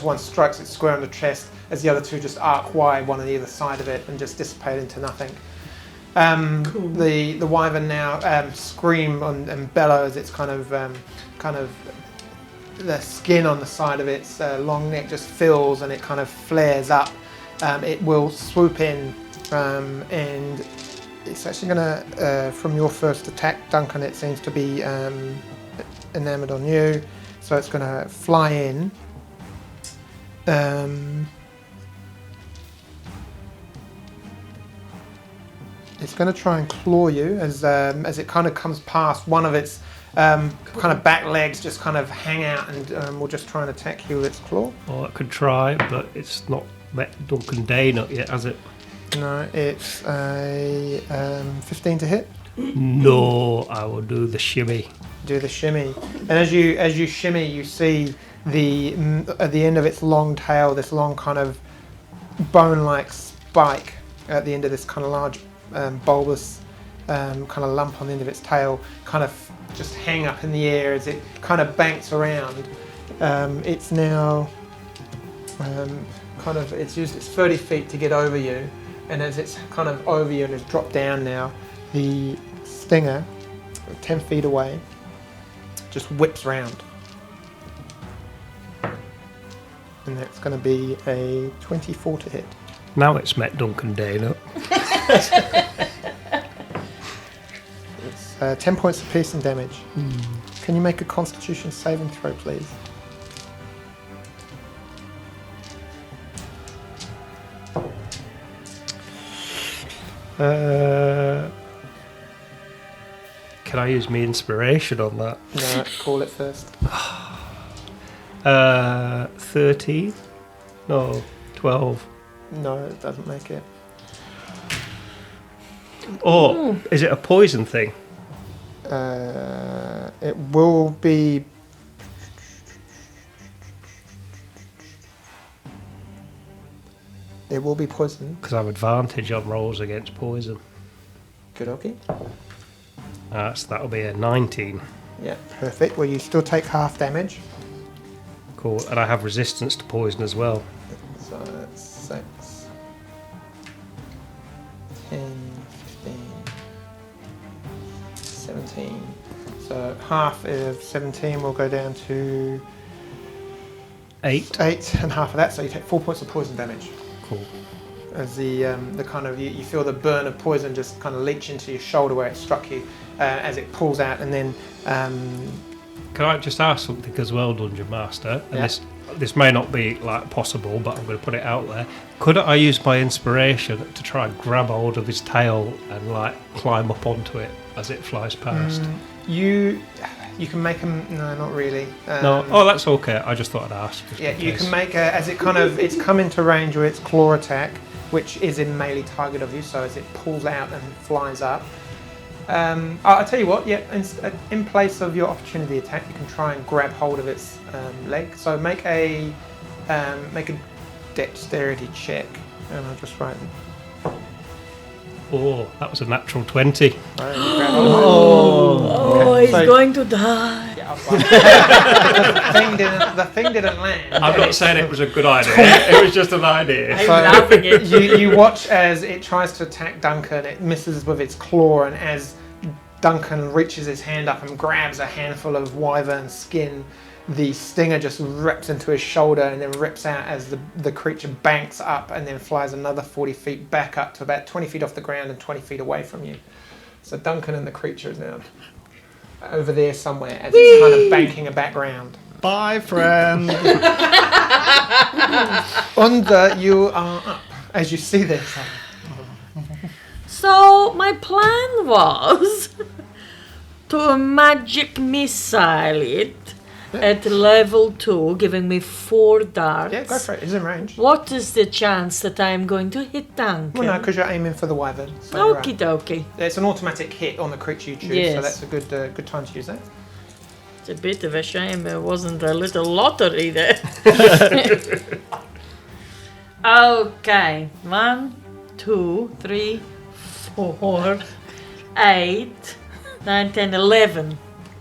one strikes it square on the chest, as the other two just arc wide, one on either side of it, and just dissipate into nothing. Cool. The wyvern now scream and bellow as it's kind of the skin on the side of its long neck just fills and it kind of flares up. It will swoop in and it's actually going to, from your first attack, Duncan, it seems to be enamored on you. So it's going to fly in. It's going to try and claw you as it kind of comes past. One of its kind of back legs just kind of hang out and will just try and attack you with its claw. Or it could try, but it's not met Dunkin Day not yet, has it? No, it's a 15 to hit. No, I will do the shimmy. Do the shimmy, and as you shimmy, you see at the end of its long tail, this long kind of bone-like spike at the end of this kind of large bulbous kind of lump on the end of its tail, kind of just hang up in the air as it kind of banks around. It's now it's used its 30 feet to get over you, and as it's kind of over you and has dropped down now, the stinger, 10 feet away, just whips round. And that's going to be a 24 to hit. Now it's met Dunkin Day not. It's 10 points apiece in damage. Can you make a Constitution saving throw, please? Can I use me inspiration on that? No, call it first. 13? No, 12. No, it doesn't make it. Oh, is it a poison thing? It will be. It will be poison. Because I have advantage on rolls against poison. Good, okay. So that'll be a 19. Yeah, perfect. Well, you still take half damage. Cool. And I have resistance to poison as well. So that's 6, 10, 15, 17. So half of 17 will go down to 8. 8, and half of that, so you take 4 points of poison damage. Cool. as the kind of you feel the burn of poison just kind of leach into your shoulder where it struck you as it pulls out, and then Can I just ask something as well, Dungeon Master? And Yeah. this may not be like possible, but I'm going to put it out there. Couldn't I use my inspiration to try and grab hold of his tail and like climb up onto it as it flies past? you can make them. No, not really. No, oh, that's okay. I just thought I'd ask. just Yeah, in you case. can make as it kind of it's come into range with its claw attack, which is in melee target of you. So as it pulls out and flies up, I'll tell you what. Yeah, in place of your opportunity attack, you can try and grab hold of its leg. So make a dexterity check, and I'll just write. Oh, that was a natural 20. Grab hold of it. Oh, he's So- going to die. Yeah, the thing didn't land. I'm not saying it was a good idea. It was just an idea. I'm laughing at you. You watch as it tries to attack Duncan. It misses with its claw, and as Duncan reaches his hand up and grabs a handful of wyvern skin, the stinger just rips into his shoulder and then rips out as the creature banks up and then flies another 40 feet back up to about 20 feet off the ground and 20 feet away from you. So Duncan and the creature is now over there somewhere as it's kind of banking a background. Bye, friend. Under you are up as you see this. So my plan was to magic missile it at level 2, giving me 4 darts. Yeah, go for it. It's in range. What is the chance that I'm going to hit Duncan? Well, no, because you're aiming for the wyvern. So you're Okie dokie. it's an automatic hit on the creature you choose, Yes. so that's a good time to use that. It's a bit of a shame there wasn't a little lottery there. Okay. 1, 2, 3, 4, 8, 9, 10, 11.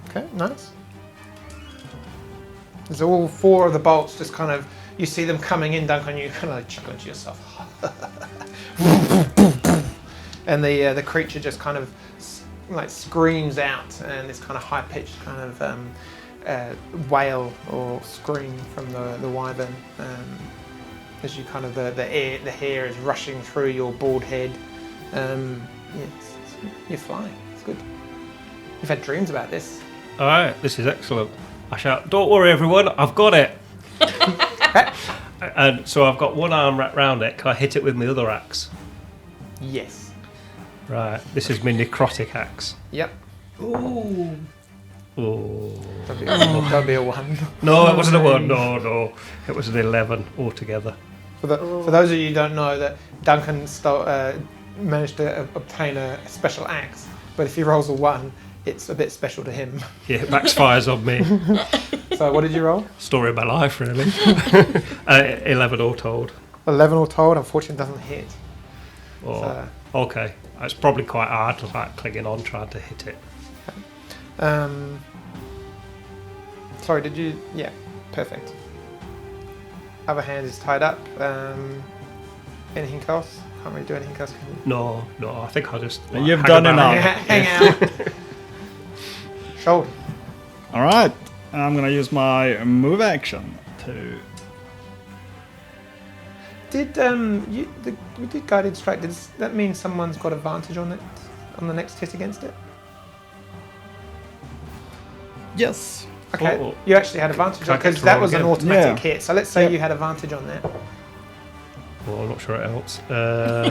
Okay, nice. There's all 4 of the bolts just kind of, you see them coming in, Duncan, you kind of like chuckle to yourself. And the creature just kind of like screams out, and this kind of high-pitched kind of wail or scream from the wyvern. As you kind of, the hair is rushing through your bald head. You're flying, it's good. You've had dreams about this. All right, this is excellent. I shout, "Don't worry, everyone, I've got it." And so I've got one arm wrapped round it. Can I hit it with my other axe? Yes. Right, this is my necrotic axe. Yep. Ooh. Oh. That'll be a 1. No, it wasn't a 1. No. It was an 11 altogether. For those of you who don't know, that Duncan managed to obtain a special axe, but if he rolls a 1, it's a bit special to him. Yeah, it backfires on me. So what did you roll? Story of my life, really. 11 all told. 11 all told, unfortunately doesn't hit. Oh, So, okay. It's probably quite hard to like clinging on trying to hit it. sorry, did you? Yeah, perfect. Other hand is tied up. Anything else? Can't really do anything else. Can you? No, I think I'll just. like, You've hang done about. enough. Hang out. Shoulder. All right. I'm going to use my move action to... Did you did guided strike? Does that mean someone's got advantage on it on the next hit against it? Yes. Okay, Oh. you actually had advantage Can I on get because to that roll was an again? automatic Yeah. hit. So let's say Yep. you had advantage on that. Well, I'm not sure it helps.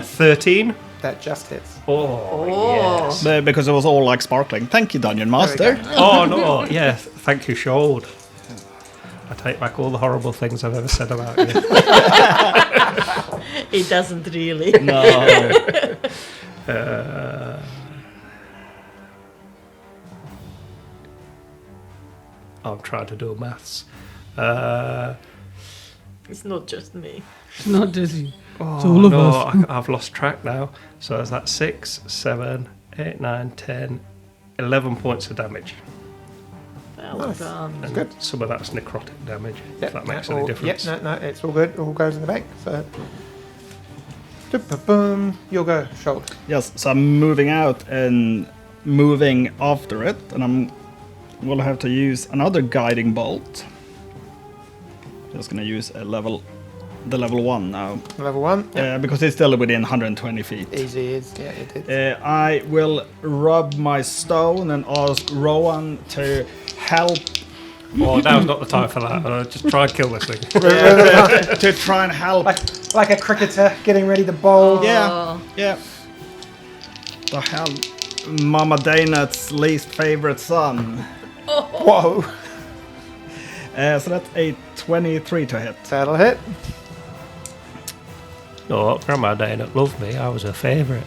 13. That just hits. Oh, yes. Because it was all like sparkling. Thank you, Dungeon Master. go. Oh no, yeah. Thank you, Shold. I take back all the horrible things I've ever said about you. It doesn't really. No. I'm trying to do maths. It's not just me. It's not dizzy. Oh, It's all of no, us. I've lost track now. So is that 6, 7, 8, 9, 10, 11 points of damage. Well Nice. done. And good. some of that's necrotic damage, Yep, if that makes all- any difference. Yep, no, it's all good. All goes in the bank. So, boom, you'll go. Shoulder. Yes, so I'm moving out and moving after it, and I'm will have to use another guiding bolt. Just gonna use a level the level 1 now. Level 1. Because it's still within 120 feet. Easy is. Yeah, it is. I will rub my stone and ask Rowan to help. Oh, now's not the time for that. Just try and kill this thing. To try and help. Like a cricketer getting ready to bowl. Yeah. To help Mama Dana's least favorite son. Whoa. So that's a 23 to hit. That'll hit. No, Grandma Dana loved me. I was her favourite.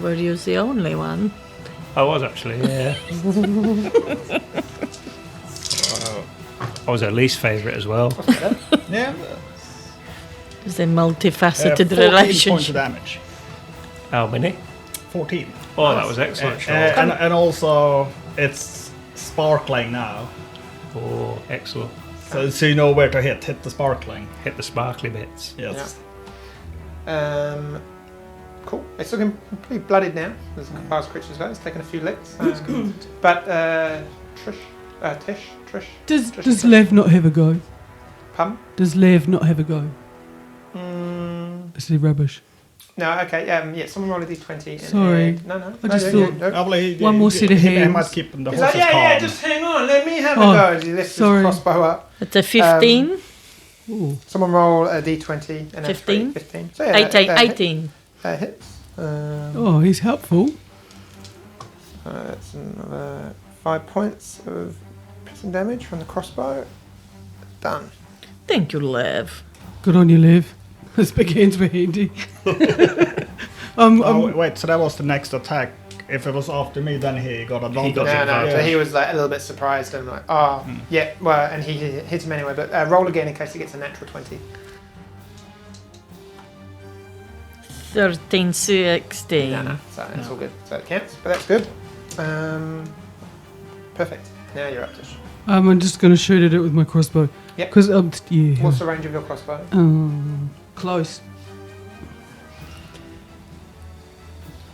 Were you the only one? I was actually, yeah. I was her least favourite as well. Yeah. It's a multifaceted 14 relationship. points of damage. How many? 14. Oh, that was excellent. Sean. And also, it's sparkling now. Oh, excellent. So you know where to hit. Hit the sparkling. Hit the sparkly bits. Yes. Cool. It's looking pretty bloodied now. As fast creatures go. It's taken a few licks. But Tish. Does Lev not have a go? Pardon? Does Lev not have a go? Is he rubbish? No, okay. Yeah, someone roll a d20. And, Sorry. No. I just thought- Probably One more set of He hands. might keep the He's horses like, calm. yeah, just hang on. Let me have Oh, a go. As he lifts sorry. his crossbow up. It's a 15. Ooh. Someone roll a d20 and 15? 15. So yeah, 18. that 18. hits. Oh, he's helpful. That's another 5 points of piercing damage from the crossbow. Done. Thank you, Lev. Good on you, Lev. His big hands were handy. Wait, so that was the next attack. If it was after me, then he got advantage. got No. Yeah. So he was like a little bit surprised and like, yeah, well, and he hits him anyway. But roll again in case he gets a natural 20. 13, 16. No. So it's all good. So it counts. But that's good. Perfect. Now you're up, Tish. I'm just going to shoot at it with my crossbow. Yep. Because, yeah. What's the range of your crossbow? Close.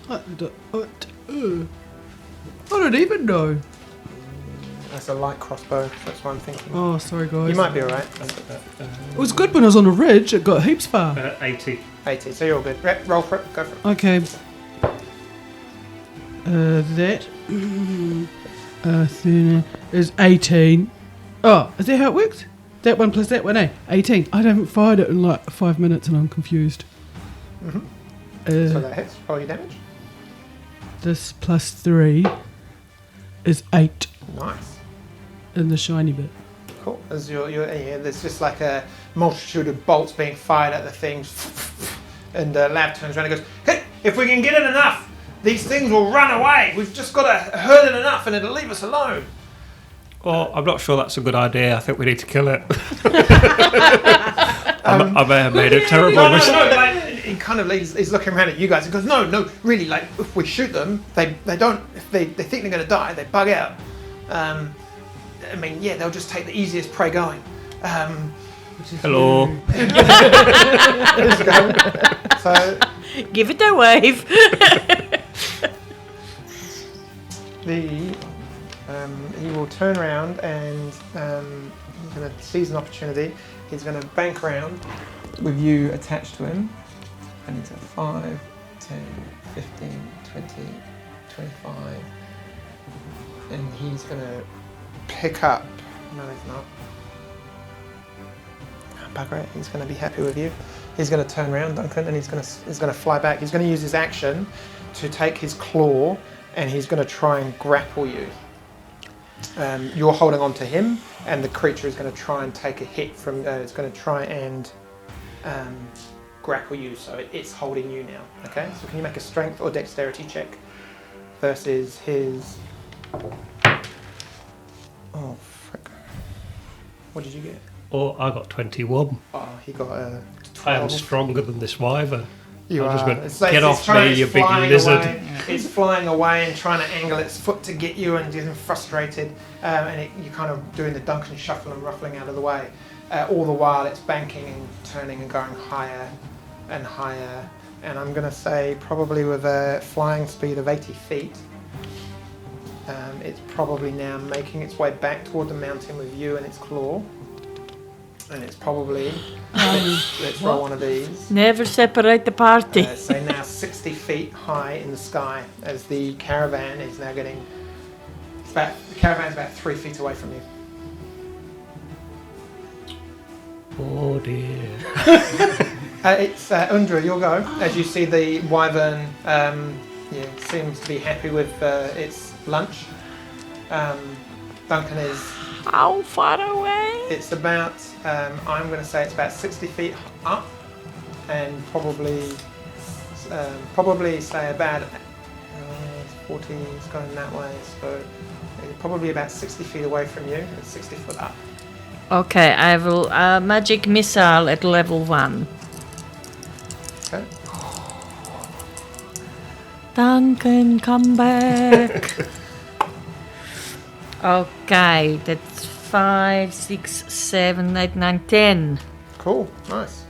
I don't even know. That's a light crossbow. That's what I'm thinking. Oh, sorry, guys. You might be alright. It was good when I was on a ridge. It got heaps far. 80. 80. So you're all good. Roll for it. Go for it. Okay. That is 18. Oh, is that how it works? That one plus that one, 18. I haven't fired it in like 5 minutes and I'm confused. So that hits. Roll your damage. This plus 3 is 8 Nice. in the shiny bit. Cool. As there's just like a multitude of bolts being fired at the things. And Lav turns around and goes, hey, if we can get it enough, these things will run away. We've just got to hurt it enough and it'll leave us alone. Oh, I'm not sure that's a good idea. I think we need to kill it. I may have made a terrible mistake. No. Like, he kind of he's looking around at you guys and goes, no, really, like, if we shoot them, they don't, if they think they're going to die, they bug out. I mean, yeah, they'll just take the easiest prey going. Hello. So Give it a wave. he will turn around and he's going to seize an opportunity. He's going to bank around with you attached to him. And it's a 5, 10, 15, 20, 25. And he's going to pick up. No, he's not. Bugger it. He's going to be happy with you. He's going to turn around, Duncan, and he's going to fly back. He's going to use his action to take his claw, and he's going to try and grapple you. You're holding on to him, and the creature is going to try and take a hit from. It's going to try and grapple you, so it's holding you now. Okay. So can you make a strength or dexterity check versus his? Oh frick! What did you get? Oh, I got 21. Oh, he got a 12. I am stronger than this wyvern. You I'm just are. gonna It's like get it's off trying- me, it's you big flying lizard. away. It's flying away and trying to angle its foot to get you and getting frustrated. And you're kind of doing the Dunkin shuffle and ruffling out of the way. All the while it's banking and turning and going higher and higher. And I'm going to say probably with a flying speed of 80 feet. It's probably now making its way back toward the mountain with you and its claw. And it's probably, let's roll one of these. Never separate the party. So now 60 feet high in the sky as the caravan is now getting, the caravan's about 3 feet away from you. Oh dear. It's Undra, you'll go. As you see the wyvern seems to be happy with its lunch. Duncan is... How far away? It's about, I'm going to say it's about 60 feet up and probably say about 40, it's going that way, so probably about 60 feet away from you and 60 foot up. Okay, I will magic missile at level 1. Okay. Duncan, come back. Okay, that's 5, 6, 7, 8, 9, 10. Cool, nice.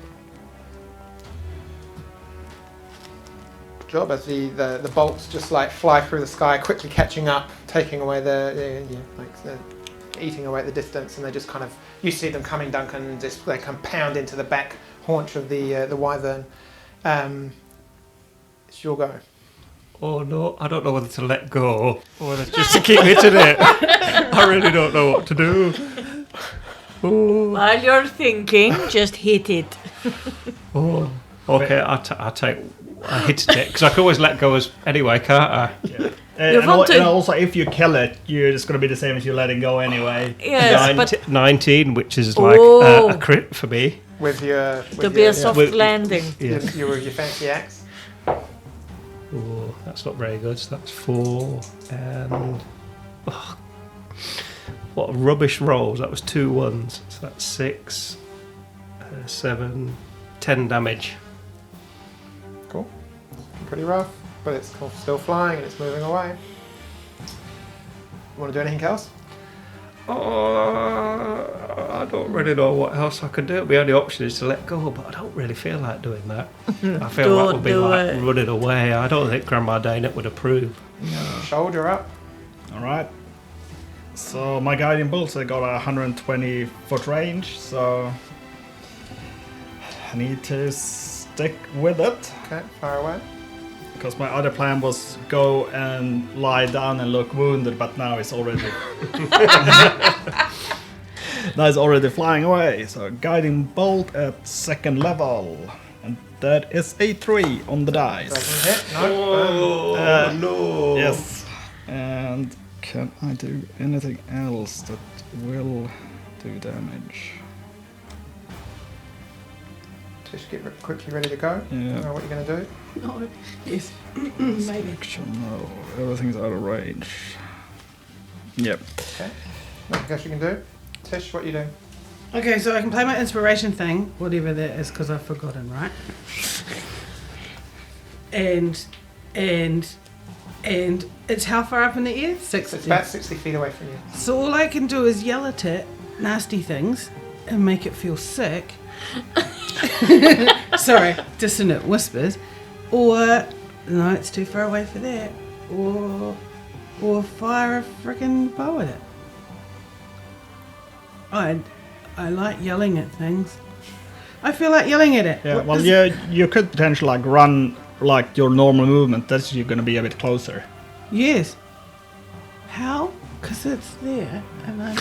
Good job as the bolts just like fly through the sky, quickly catching up, taking away eating away the distance, and they just kind of, you see them coming, Duncan, and just they compound into the back haunch of the wyvern. It's your go. Oh no, I don't know whether to let go or whether just to keep hitting it. I really don't know what to do. Oh, While you're thinking, just hit it. oh. Okay, I hit it because I can always let go anyway, can't I? Yeah. You want to- And also, if you kill it, it's going to be the same as you letting go anyway. Yes, but 19, which is like Oh. a crit for me. With your... to be a soft With- landing. Yes. Your fancy axe. Oh, that's not very good. So that's 4 and what a rubbish rolls. That was 2 ones. So that's 6, 7, 10 damage. Cool. Pretty rough, but it's still flying and it's moving away. Want to do anything else? I don't really know what else I could do. The only option is to let go, but I don't really feel like doing that. I feel that would be do like it. running away. I don't think Grandma Dana would approve. Shoulder up. All right. So my guiding bolts, I got a 120 foot range, so I need to stick with it. Okay, fire away. Because my other plan was go and lie down and look wounded, but now it's already now it's already flying away. So guiding bolt at 2nd level, and that is a 3 on the dice. Doesn't hit. No. No! Yes. And can I do anything else that will do damage? Just get quickly ready to go. Yeah. You know what you're going to do. No, yes, maybe. Action, no. Everything's out of range. Yep. Okay. Nothing else you can do. Tish, what are you doing? Okay, so I can play my inspiration thing, whatever that is, because I've forgotten, right? And it's how far up in the air? 60. It's about 60 feet away from you. So all I can do is yell at it nasty things and make it feel sick. Sorry, dissonant whispers. Or no, it's too far away for that. Or fire a freaking bow at it. I like yelling at things. I feel like yelling at it. Yeah, What well, is- yeah, you could potentially like run like your normal movement. That's you're gonna be a bit closer. Yes. How? Because it's there, and I.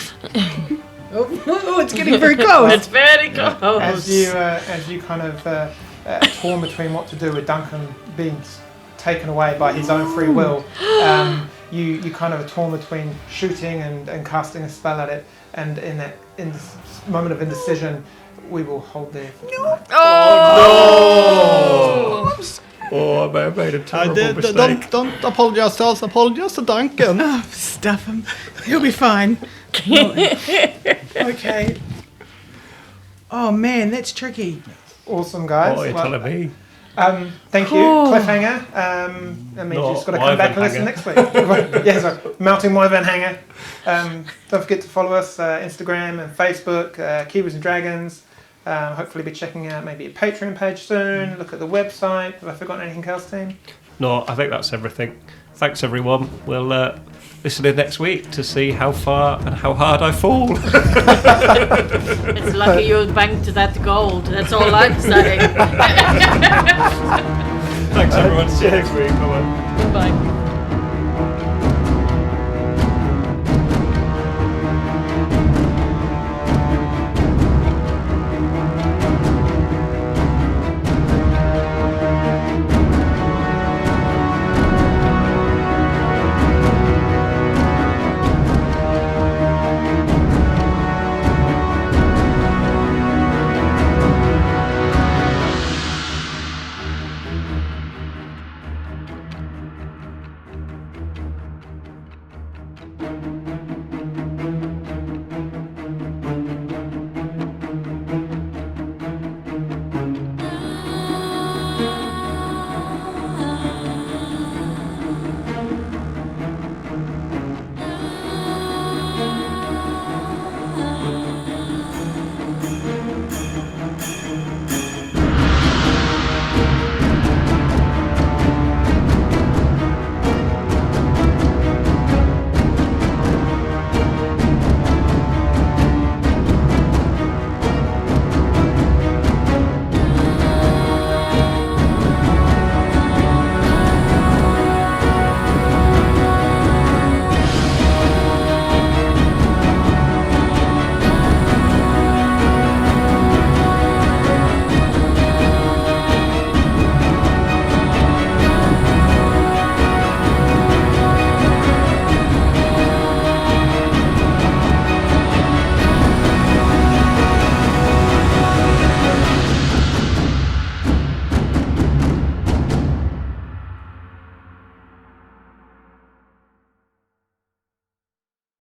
oh, it's getting very close. It's very close. As you kind of torn between what to do with Duncan being taken away by his own free will, you kind of are torn between shooting and casting a spell at it. And in this moment of indecision, we will hold there for tonight. Oh, I may have made a I terrible did. mistake. Don't apologize to us. Apologize to Duncan. Oh, stuff him. He'll be fine. Okay. Oh man, that's tricky. Awesome, guys. Oh, you're Well, telling me. thank you, cliffhanger. That means No, you've just got to come back and listen wyvern next week. Yes, Melting Wyvern Hanger. Don't forget to follow us Instagram and Facebook, Keywords and Dragons. Hopefully be checking out maybe a Patreon page soon. Look at the website. Have I forgotten anything else, team? No, I think that's everything. thanks everyone. We'll listen in next week to see how far and how hard I fall. It's lucky you banked that gold. That's all I'm saying. Thanks everyone. See you next week. Bye. Goodbye.